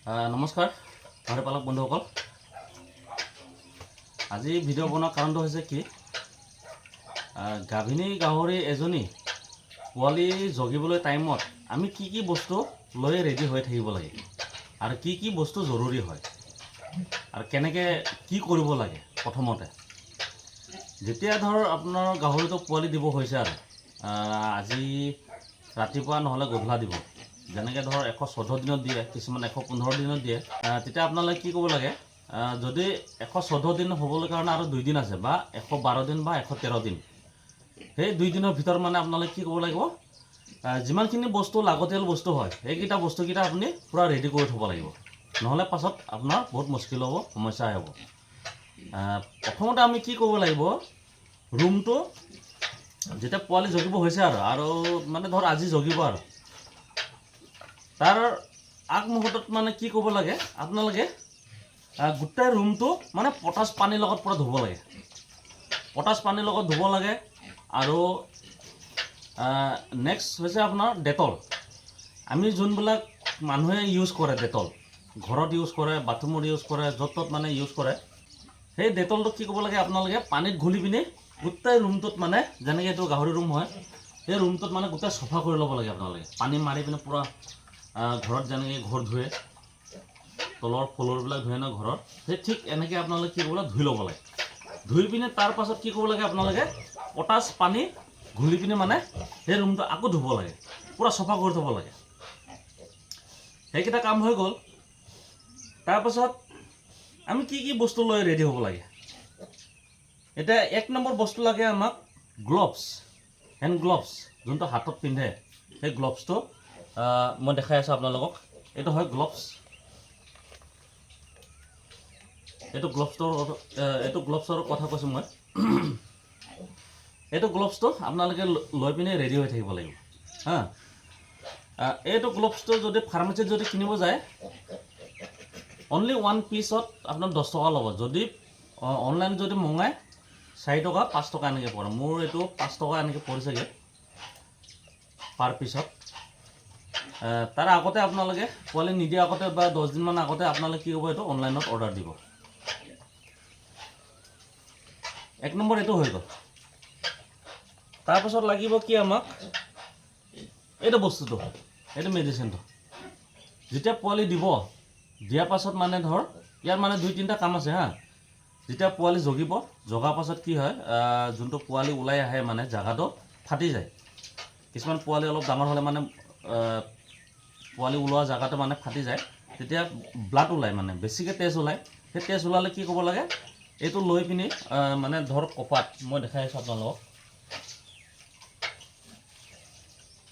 নমস্কাৰ গাহৰি পালক বন্ধুসকল। আজি ভিডিঅ' বনোৱাৰ কাৰণটো হৈছে কি, গাভিনী গাহৰি এজনী পোৱালি জগিবলৈ টাইমত আমি কি কি বস্তু লৈ ৰেডি হৈ থাকিব লাগে আৰু কি কি বস্তু জৰুৰী হয় আৰু কেনেকৈ কি কৰিব লাগে। প্ৰথমতে যেতিয়া ধৰ আপোনাৰ গাহৰিটো পোৱালি দিব হৈছে আৰু আজি ৰাতিপুৱা নহ'লে গধূলা দিব, যেনেকৈ ধৰ 114 দিনত দিয়ে, কিছুমান 115 দিনত দিয়ে, তেতিয়া আপোনালোকে কি কৰিব লাগে, যদি 114 দিন হ'বলৈ কাৰণে আৰু 2 দিন আছে বা 112 দিন বা 113 দিন, সেই 2 দিনৰ ভিতৰত মানে আপোনালোকে কি কৰিব লাগিব, যিমানখিনি বস্তু লাগতিয়াল বস্তু হয় সেইকেইটা বস্তুকেইটা আপুনি পূৰা ৰেডি কৰি থ'ব লাগিব, নহ'লে পাছত আপোনাৰ বহুত মুস্কিল হ'ব, সমস্যা হ'ব। প্ৰথমতে আমি কি কৰিব লাগিব, ৰুমটো যেতিয়া পোৱালি জগিব হৈছে আৰু মানে ধৰ আজি জগিব আৰু তাৰ আগমুহূৰ্তত মানে কি কৰিব লাগে, আপোনালোকে গোটেই ৰুমটো মানে পটাছ পানীৰ লগত পূৰা ধুব লাগে, পটাছ পানীৰ লগত ধুব লাগে। আৰু নেক্সট হৈছে আপোনাৰ ডেটল। আমি যোনবিলাক মানুহে ইউজ কৰে ডেটল, ঘৰত ইউজ কৰে, বাথৰুমত ইউজ কৰে, য'ত ত'ত মানে ইউজ কৰে, সেই ডেটলটো কি কৰিব লাগে, আপোনালোকে পানীত ঘুলি পিনি গোটেই ৰুমটোত মানে, যেনেকৈ এইটো গাহৰি ৰুম হয়, সেই ৰুমটোত মানে গোটেই চফা কৰি ল'ব লাগে। আপোনালোকে পানী মাৰি পিনে পূৰা ঘৰত যেনেকৈ ঘৰ ধুৱে, তলৰ ফ্ল'ৰবিলাক ধুৱে ন ঘৰত, সেই ঠিক এনেকৈ আপোনালোকে কি কৰিব লাগে, ধুই ল'ব লাগে। ধুই পিনে তাৰ পাছত কি কৰিব লাগে, আপোনালোকে পটাছ পানী ঘুলি পিনে মানে সেই ৰুমটো আকৌ ধুব লাগে, পূৰা চফা কৰি থ'ব লাগে। সেইকেইটা কাম হৈ গ'ল। তাৰপাছত আমি কি কি বস্তু লৈ ৰেডি হ'ব লাগে। এতিয়া 1 নম্বৰ বস্তু লাগে আমাক গ্লভছ, হেণ্ড গ্লভছ, যোনটো হাতত পিন্ধে, সেই গ্লভছটো মই দেখাই আছোঁ আপোনালোকক। এইটো হয় গ্লভছ, এইটো গ্লভছৰ কথা কৈছোঁ মই। এইটো গ্লভছটো আপোনালোকে লৈ পিনে ৰেডি হৈ থাকিব লাগিব। এইটো গ্লভছটো যদি ফাৰ্মাচীত যদি কিনিব যায়, অনলি 1 পিচত আপোনাৰ 10 টকা ল'ব। যদি অনলাইন যদি মঙায় 4 টকা 5 টকা এনেকৈ পৰে। মোৰ এইটো 5 টকা এনেকৈ পৰিছেগৈ পাৰ পিছত। তাৰ আগতে আপোনালোকে পোৱালি নিদিয়া আগতে বা 10 দিনমান আগতে আপোনালোকে কি কৰিব, এইটো অনলাইনত অৰ্ডাৰ দিব। 1 নম্বৰ এইটো হৈ গ'ল। তাৰপাছত লাগিব কি আমাক, এইটো বস্তুটো, এইটো মেডিচিনটো। যেতিয়া পোৱালি দিব, দিয়াৰ পাছত মানে ধৰ ইয়াৰ মানে 2-3টা কাম আছে যেতিয়া পোৱালি জগিব, জগাৰ পাছত কি হয়, যোনটো পোৱালি ওলাই আহে মানে জেগাটো ফাটি যায়। কিছুমান পোৱালি অলপ ডাঙৰ হ'লে মানে পোৱালি ওলোৱা জেগাটো মানে ফাটি যায়, তেতিয়া ব্লাড ওলায়, মানে বেছিকৈ তেজ ওলায়। সেই তেজ ওলালে কি কৰিব লাগে, এইটো লৈ পিনি মানে ধৰ কপাত, মই দেখাই আছোঁ আপোনালোকক,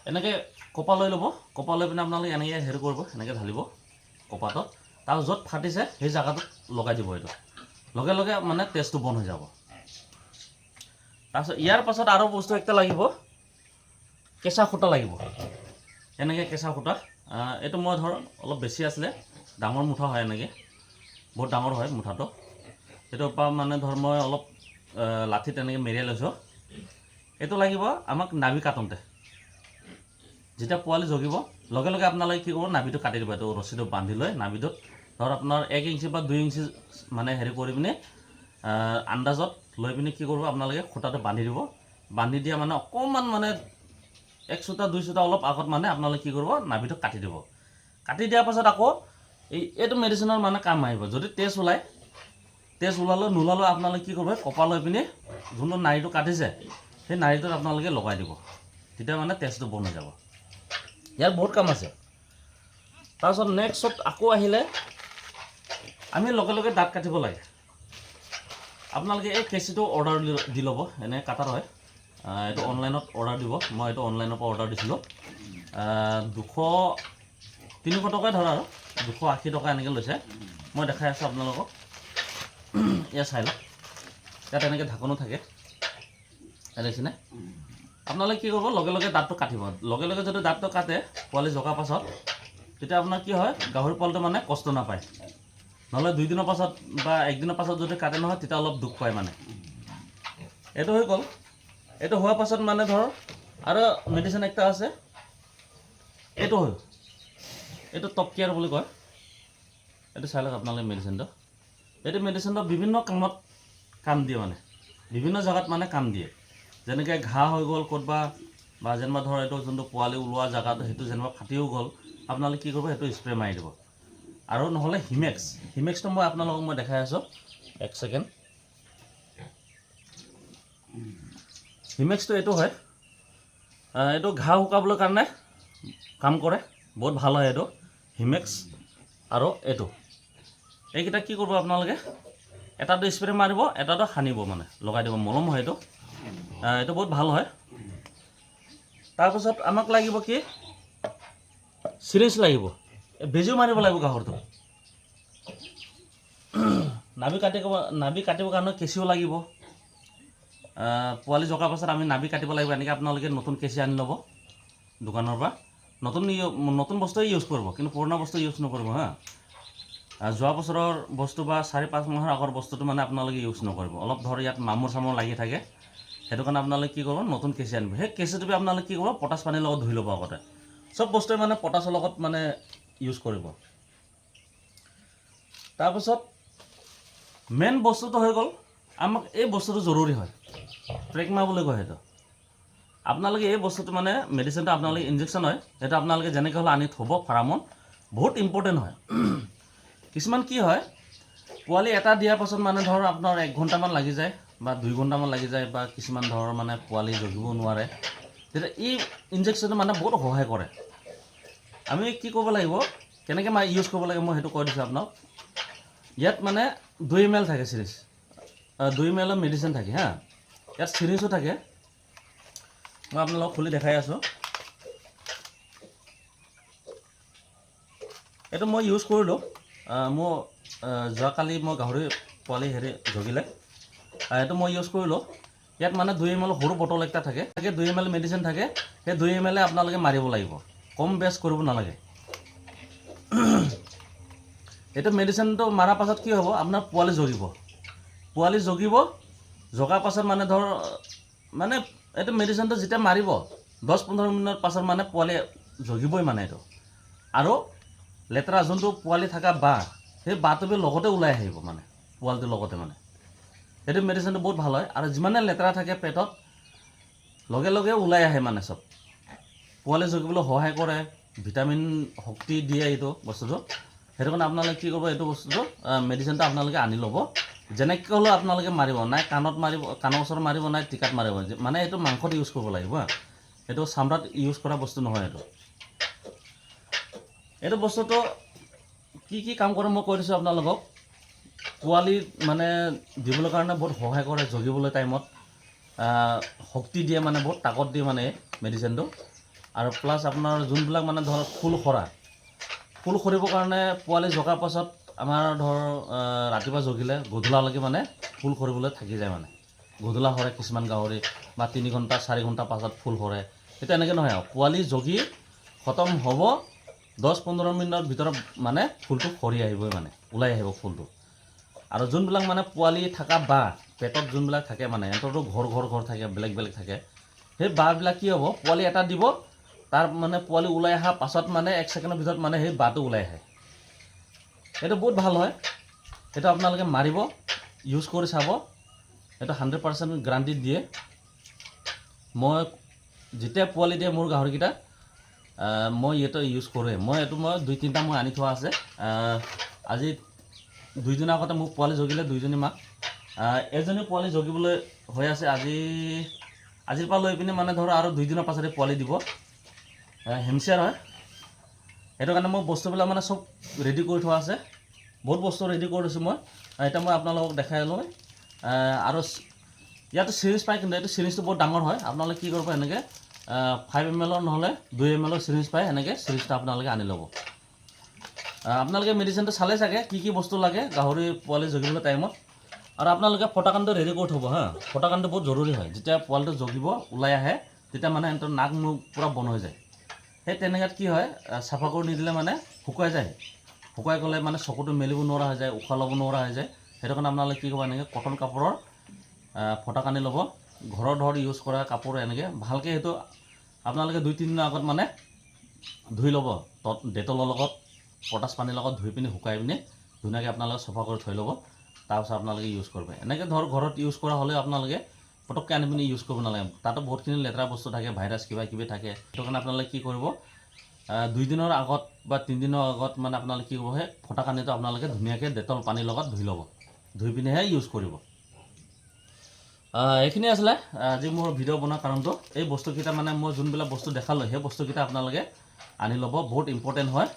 এনেকৈ কপা লৈ ল'ব। কপা লৈ পিনে আপোনালোকে এনেকৈ হেৰি কৰিব, এনেকৈ ঢালিব কপাতত, তাৰ য'ত ফাটিছে সেই জেগাটোত লগাই দিব। এইটো লগে লগে মানে তেজটো বন্ধ হৈ যাব। তাৰপিছত ইয়াৰ পাছত আৰু বস্তু একটা লাগিব, কেঁচা সূতা লাগিব। এনেকৈ কেঁচা সূতা, এইটো মই ধৰ অলপ বেছি আছিলে, ডাঙৰ মুঠা হয়, এনেকৈ বহুত ডাঙৰ হয় মুঠাটো। সেইটোৰ পৰা মানে ধৰ মই অলপ লাঠিত এনেকৈ মেৰিয়াই লৈছোঁ। এইটো লাগিব আমাক নাভি কাটোতে। যেতিয়া পোৱালি জগিব, লগে লগে আপোনালোকে কি কৰিব, নাভিটো কাটি দিব। এইটো ৰছীটো বান্ধি লৈ নাভিটোত ধৰ আপোনাৰ 1 ইঞ্চি বা 2 ইঞ্চি মানে হেৰি কৰি পিনে আন্দাজত লৈ পিনে কি কৰিব, আপোনালোকে সূতাটো বান্ধি দিব। বান্ধি দিয়া মানে অকণমান মানে 1 চুতা 2 চুতা অলপ আগত মানে আপোনালোকে কি কৰিব, নাভিটো কাটি দিব। কাটি দিয়াৰ পাছত আকৌ এইটো মেডিচিনৰ মানে কাম আহিব। যদি তেজ ওলায়, তেজ ওলালেও নোলালেও আপোনালোকে কি কৰিব, কপা লৈ পিনে যোনটো নাড়ীটো কাটিছে সেই নাড়ীটোত আপোনালোকে লগাই দিব, তেতিয়া মানে তেজটো বন্ধ হৈ যাব। ইয়াৰ বহুত কাম আছে। তাৰপিছত নেক্সটত আকৌ আহিলে, আমি লগে লগে দাঁত কাটিব লাগে। আপোনালোকে এই কেঁচিটো অৰ্ডাৰ দি ল'ব, এনে কাটাৰ হয়, এইটো অনলাইনত অৰ্ডাৰ দিব। মই এইটো অনলাইনৰ পৰা অৰ্ডাৰ দিছিলোঁ, 300 টকাই ধৰা আৰু 280 টকা এনেকৈ লৈছে। মই দেখাই আছোঁ আপোনালোকক, এয়া চাই লওক, ইয়াত এনেকৈ ঢাকনো থাকে, দেখিছেনে? আপোনালোকে কি কৰিব, লগে লগে দাঁতটো কাটিব। লগে লগে যদি দাঁতটো কাটে পোৱালি জগাৰ পাছত, তেতিয়া আপোনাৰ কি হয়, গাহৰি পোৱালিটো মানে কষ্ট নাপায়। নহ'লে 2 দিনৰ পাছত বা 1 দিনৰ পাছত যদি কাটে নহয়, তেতিয়া অলপ দুখ পায় মানে। এইটো হৈ গ'ল। এইটো হোৱাৰ পাছত মানে ধৰ আৰু মেডিচিন একটা আছে, এইটো হ'ল, এইটো টপ কেয়াৰ বুলি কয়। এইটো চাই লওক আপোনালোকে মেডিচিনটো। এইটো মেডিচিনটো বিভিন্ন কামত কাম দিয়ে মানে, বিভিন্ন জেগাত মানে কাম দিয়ে। যেনেকৈ ঘাঁহ হৈ গ'ল ক'তবা, বা যেনিবা ধৰ এইটো যোনটো পোৱালি ওলোৱা জেগাটো সেইটো যেনিবা ফাটিও গ'ল, আপোনালোকে কি কৰিব, সেইটো স্প্ৰে মাৰি দিব। আৰু নহ'লে হিমেক্সটো মই আপোনালোকক মই দেখাই আছোঁ, এক ছেকেণ্ড। হিমেক্সটো এইটো হয়, এইটো ঘাঁহ শুকাবলৈ কাৰণে কাম কৰে, বহুত ভাল হয় এইটো হিমেক্স। আৰু এইকেইটা কি কৰিব আপোনালোকে, এটাটো স্প্ৰে মাৰিব, এটাটো সানিব, মানে লগাই দিব, মলম হয় এইটো। এইটো বহুত ভাল হয়। তাৰপিছত আমাক লাগিব কি, চিৰিঞ্জ লাগিব, বেজীও মাৰিব লাগিব গাহৰিটো। নাভি কাটিবৰ কাৰণে কেঁচিও লাগিব। পোৱালি জগাৰ পাছত আমি নাভি কাটিব লাগিব। এনেকৈ আপোনালোকে নতুন কেঁচি আনি ল'ব দোকানৰ পৰা। নতুন বস্তুৱে ইউজ কৰিব, কিন্তু পুৰণা বস্তু ইউজ নকৰিব হা। যোৱা বছৰৰ বস্তু বা 4-5 মাহৰ আগৰ বস্তুটো মানে আপোনালোকে ইউজ নকৰিব। অলপ ধৰ ইয়াত মামুৰ চামুৰ লাগি থাকে, সেইটো কাৰণে আপোনালোকে কি কৰিব, নতুন কেঁচি আনিব। সেই কেঁচিটো আপোনালোকে কি কৰিব, পটাছ পানীৰ লগত ধুই ল'ব আগতে। চব বস্তুৱে মানে পটাছৰ লগত মানে ইউজ কৰিব। তাৰপিছত মেইন বস্তুটো হৈ গ'ল, আমাক এই বস্তুটো জৰুৰী হয়, ট্ৰেকমা বুলি কয় সেইটো। আপোনালোকে এই বস্তুটো মানে মেডিচিনটো আপোনালোকে ইনজেকশ্যন হয়, সেইটো আপোনালোকে যেনেকৈ হ'লে আনি থ'ব ফাৰ্মত, বহুত ইম্পৰ্টেণ্ট হয়। কিছুমান কি হয়, পোৱালি এটা দিয়াৰ পাছত মানে ধৰ আপোনাৰ 1 ঘণ্টামান লাগি যায় বা 2 ঘণ্টামান লাগি যায়, বা কিছুমান ধৰ মানে পোৱালি জগিব নোৱাৰে, তেতিয়া এই ইনজেকশ্যনে মানে বহুত সহায় কৰে। আমি কি কৰিব লাগিব, কেনেকৈ মানে ইউজ কৰিব লাগে, মই সেইটো কৈ দিছোঁ আপোনাক। ইয়াত মানে 2 ml থাকে চিৰিজ, 2 ml মেডিচিন থাকে হা। ইয়াত চিৰিঞ্জো থাকে, মই আপোনালোকক খুলি দেখাই আছোঁ। এইটো মই ইউজ কৰিলোঁ, মোৰ যোৱাকালি মই গাহৰি পোৱালি জগিলে, এইটো মই ইউজ কৰিলোঁ। ইয়াত মানে 2 ml সৰু বটল এটা থাকে, 2 ml মেডিচিন থাকে। সেই 2 ml আপোনালোকে মাৰিব লাগিব, কম বেছ কৰিব নালাগে। এইটো মেডিচিনটো মৰাৰ পাছত কি হ'ব, আপোনাৰ পোৱালি জগিব। জগাৰ পাছত মানে ধৰ মানে এইটো মেডিচিনটো যেতিয়া মাৰিব 10-15 মিনিটৰ পাছত মানে পোৱালি জগিবই মানে এইটো। আৰু লেতেৰা যোনটো পোৱালি থকা বাঁহ, সেই বাঁহটো লগতে ওলাই আহিব মানে পোৱালিটোৰ লগতে মানে। সেইটো মেডিচিনটো বহুত ভাল হয়। আৰু যিমানে লেতেৰা থাকে পেটত, লগে লগে ওলাই আহে মানে চব। পোৱালি জগিবলৈ সহায় কৰে, ভিটামিন শক্তি দিয়ে এইটো বস্তুটো। সেইটো কাৰণে আপোনালোকে কি কৰিব, এইটো বস্তুটো মেডিচিনটো আপোনালোকে আনি ল'ব। যেনেকৈ হ'লেও আপোনালোকে মাৰিব, নাই কাণত মাৰিব, কাণৰ ওচৰত মাৰিব, নাই টিকাত মাৰিব, মানে এইটো মাংসত ইউজ কৰিব লাগিব হা। এইটো চামৰাত ইউজ কৰা বস্তু নহয়। এইটো বস্তুটো কি কাম কৰে মই কৈ দিছোঁ আপোনালোকক। পোৱালি মানে দিবলৈ কাৰণে বহুত সহায় কৰে, জগিবলৈ টাইমত শক্তি দিয়ে, মানে বহুত তাকত দিয়ে মানে মেডিচিনটো। আৰু প্লাছ আপোনাৰ যোনবিলাক মানে ধৰ ফুল সৰিবৰ কাৰণে পোৱালি জগাৰ পাছত আমাৰ ধৰ ৰাতিপুৱা জগিলে গধূলালৈকে মানে ফুল সৰিবলৈ থাকি যায় মানে। গধূলা সৰে কিছুমান গাহৰি, বা 3 ঘণ্টা 4 ঘণ্টা পাছত ফুল সৰে। তেতিয়া এনেকৈ নহয় আৰু, পোৱালি জগি খতম হ'ব 10-15 মিনিটৰ ভিতৰত মানে ফুলটো সৰি আহিবই, মানে ওলাই আহিব ফুলটো। আৰু যোনবিলাক মানে পোৱালি থকা বাঁহ পেটত যোনবিলাক থাকে, মানে সিহঁতৰতো ঘৰ থাকে, বেলেগ থাকে। সেই বাঁহবিলাক কি হ'ব, পোৱালি এটা দিব, তাৰ মানে পোৱালি ওলাই অহাৰ পাছত মানে 1 ছেকেণ্ডৰ ভিতৰত মানে সেই বাঁহটো ওলাই আহে। এইটো বহুত ভাল হয়। সেইটো আপোনালোকে মাৰিব, ইউজ কৰি চাব। এইটো 100% গেৰাণ্টি দিয়ে। মই যেতিয়া পোৱালি দিয়ে মোৰ গাহৰিকেইটা, মই এইটো ইউজ কৰোঁৱে। মই 2-3টা মই আনি থোৱা আছে। আজি 2 দিনৰ আগতে মোক পোৱালি জগিলে 2জনী মাক। এজনী পোৱালি জগিবলৈ হৈ আছে, আজিৰ পৰা লৈ পিনে মানে ধৰ আৰু 2 দিনৰ পাছতে পোৱালি দিব। হেমচিয়াৰ হয়। সেইটো কাৰণে মই বস্তুবিলাক মানে চব ৰেডি কৰি থোৱা আছে। বহুত বস্তু ৰেডি কৰি দিছোঁ মই। এতিয়া মই আপোনালোকক দেখাই লওঁ। আৰু ইয়াতো চিৰিঞ্জ পায়, কিন্তু এইটো চিৰিঞ্জটো বহুত ডাঙৰ হয়। আপোনালোকে কি কৰিব, এনেকৈ 5 ml নহ'লে 2 ml চিৰিঞ্জ পায়, এনেকৈ চিৰিঞ্জটো আপোনালোকে আনি ল'ব। আপোনালোকে মেডিচিনটো চালে চাগে কি বস্তু লাগে গাহৰি পোৱালি জগিবলৈ টাইমত। আৰু আপোনালোকে ফটাকানটো ৰেডি কৰি থ'ব হা। ফটাকানটো বহুত জৰুৰী হয়। যেতিয়া পোৱালিটো জগিব ওলাই আহে, তেতিয়া মানে সিহঁতৰ নাক মুখ পূৰা বন্ধ হৈ যায়। সেই তেনেকুৱাত কি হয়, চাফা কৰি নিদিলে মানে শুকাই যায়। শুকাই গ'লে মানে চকুটো মেলিব নোৱাৰা হৈ যায়, উশাহ ল'ব নোৱাৰা হৈ যায়। সেইটো কাৰণে আপোনালোকে কি কৰিব, এনেকৈ কটন কাপোৰৰ ফটাক আনি ল'ব। ঘৰৰ ধৰ ইউজ কৰা কাপোৰ এনেকৈ ভালকৈ সেইটো আপোনালোকে 2-3 দিনৰ আগত মানে ধুই ল'ব। ডেটলৰ লগত পটাছ পানীৰ লগত ধুই পিনি শুকাই পিনি ধুনীয়াকৈ আপোনালোকে চফা কৰি থৈ ল'ব তাৰপিছত আপোনালোকে ইউজ কৰিব এনেকৈ ধৰক ঘৰত ইউজ কৰা হ'লে আপোনালোকে পটককৈ আনি পিনি ইউজ কৰিব নালাগে তাতো বহুতখিনি লেতেৰা বস্তু থাকে ভাইৰাছ কিবা কিবি থাকে সেইটো কাৰণে আপোনালোকে কি কৰিব 2 দিনৰ আগত বা 3 দিনৰ আগত মানে আপোনালোকে কি কৰিব সেই ফটা কানিটো আপোনালোকে ধুনীয়াকৈ ডেটল পানীৰ লগত ধুই ল'ব ধুই পিনেহে ইউজ কৰিব এইখিনি আছিলে আজি মোৰ ভিডিঅ' বনোৱাৰ কাৰণটো এই বস্তুকেইটা মানে মই যোনবিলাক বস্তু দেখালোঁ সেই বস্তুকেইটা আপোনালোকে আনি ল'ব বহুত ইম্পৰ্টেণ্ট হয়